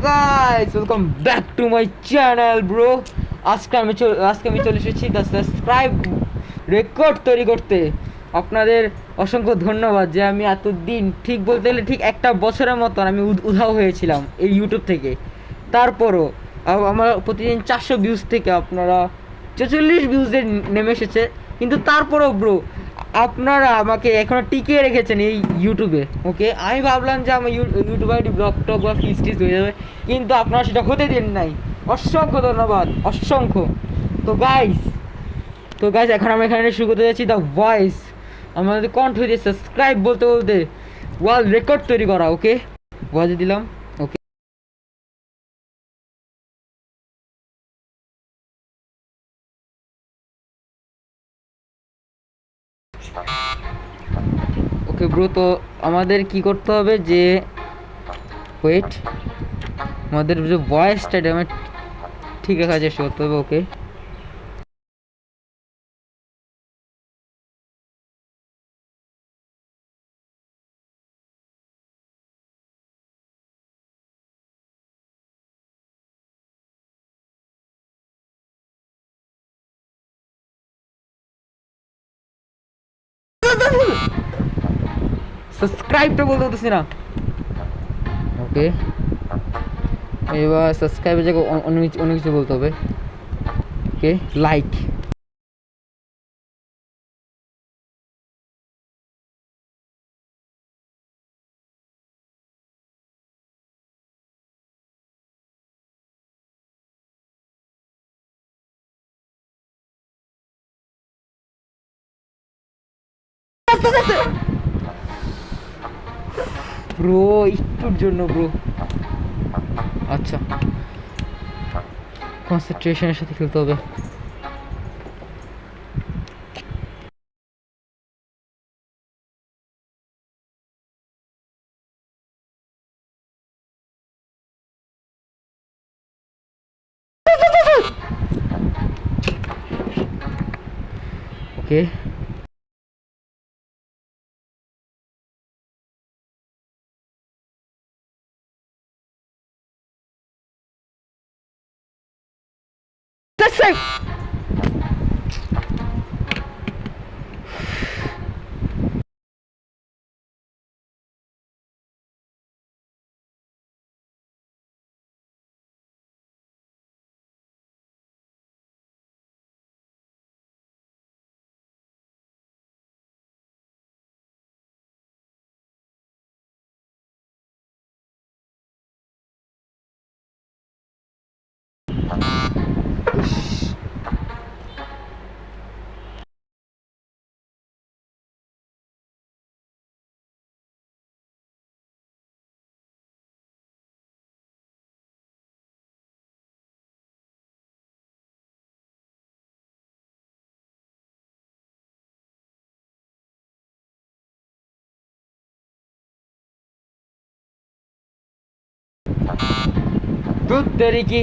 Guys, welcome back to my channel bro. আজকে আমি চলে এসেছি দ্য সাবস্ক্রাইব রেকর্ড তৈরি করতে। আপনাদের অসংখ্য ধন্যবাদ যে আমি এতদিন, ঠিক বলতে গেলে ঠিক একটা বছরের মতন আমি উধাও হয়েছিলাম এই ইউটিউব থেকে। তারপরও আমার প্রতিদিন 400 ভিউজ থেকে আপনারা 44 ভিউজে নেমে এসেছে। কিন্তু তারপরও ব্রো, আপনারা আমাকে এখনো টিকিয়ে রেখেছেন এই ইউটিউবে। ওকে, আমি ভাবলাম যে আমার ইউটিউবে একটি ব্লগ টক বা ফিস্টিস হয়ে যাবে, কিন্তু আপনারা সেটা হতে দেন নাই। অসংখ্য ধন্যবাদ, অসংখ্য। তো গাইস এখন আমরা এখানে শুরু করতে যাচ্ছি দ্য ভয়েস। আমাদের কণ্ঠ দিয়ে সাবস্ক্রাইব বলতে বলতে ওয়ার্ল্ড রেকর্ড তৈরি করা। ওকে, ভয়েস দিলাম। ওকে, ওকে ব্রো, তো আমাদের কি করতে হবে যে ওয়েট, আমাদের যে ভয়েসটা আমার ঠিক রাখার চেষ্টা করতে হবে। ওকে, সাবস্ক্রাইবটা বলতে বলতেছি না। ওকে, এবার সাবস্ক্রাইবের জায়গায় অন্য কিছু বলতে হবে। ওকে, লাইক। ব্রো একটুর জন্য ব্রো, আচ্ছা, কনসেন্ট্রেশনের সাথে খেলতে হবে। ওকে, দুধ দেরি কি।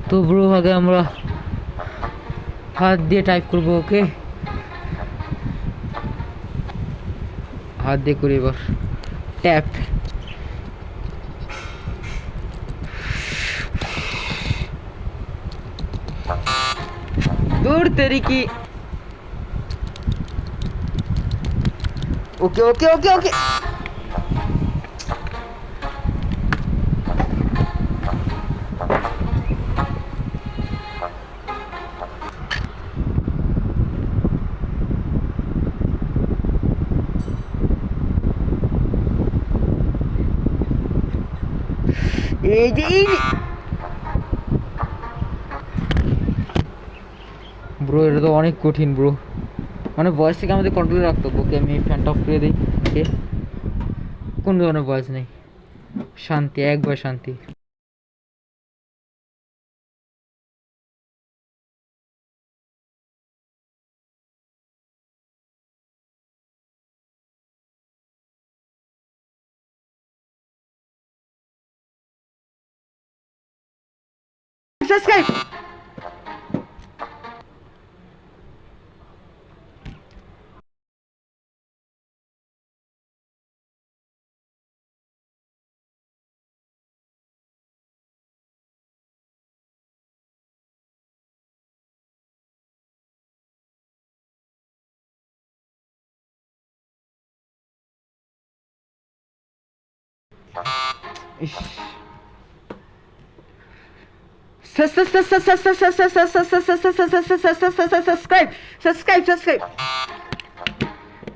তো ব্রো আগে আমরা হাত দিয়ে টাইপ করবো। ওকে, হাত দিয়ে করি এবার ট্যাপ। দূর তেরি কি। ওকে ওকে ওকে ওকে, এই যে ব্রো, এটা তো অনেক কঠিন ব্রো, মানে ভয়েস থেকে আমাদের কন্ট্রোলে রাখতে হবে। ওকে, আমি ফ্যানটা অফ করে দিই। ওকে, কোন ধরনের ভয়েস নেই, শান্তি, একবার শান্তি। সাবস্ক্রাইব। ইস। Subscribe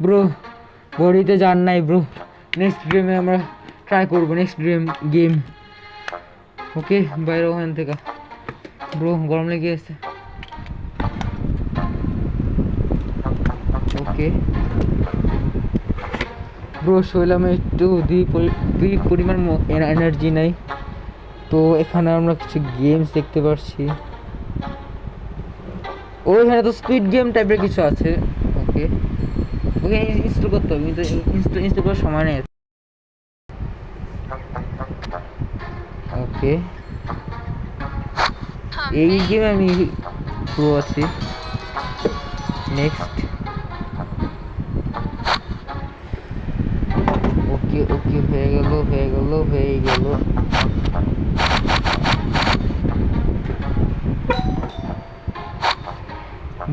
bro. বডিতে যান নাই ব্রো, নেক্সট গেমে আমরা ট্রাই করবো, নেক্সট গেম। ওকে বাইরে ওখান থেকে ব্রো, গরম লেগে গেছে। ওকে ব্রো, শৈলামে একটু দুই পরিমাণ এনার্জি নাই, তো এখানে আমরা কিছু গেমস দেখতে পাচ্ছি। ওইখানে তো স্কুইড গেম টাইপের কিছু আছে। ওকে ওকে, ইনস্টল করতে হবে, কিন্তু ইনস্টল করার সময় নেই। ওকে, এই গেমে আমি প্রো আছি। নেক্সট। ওকে ওকে, হয়ে গেল।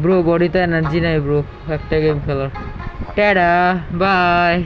ব্রো বডিতে এনার্জি নাই ব্রো একটা গেম খেলার। Tata bye.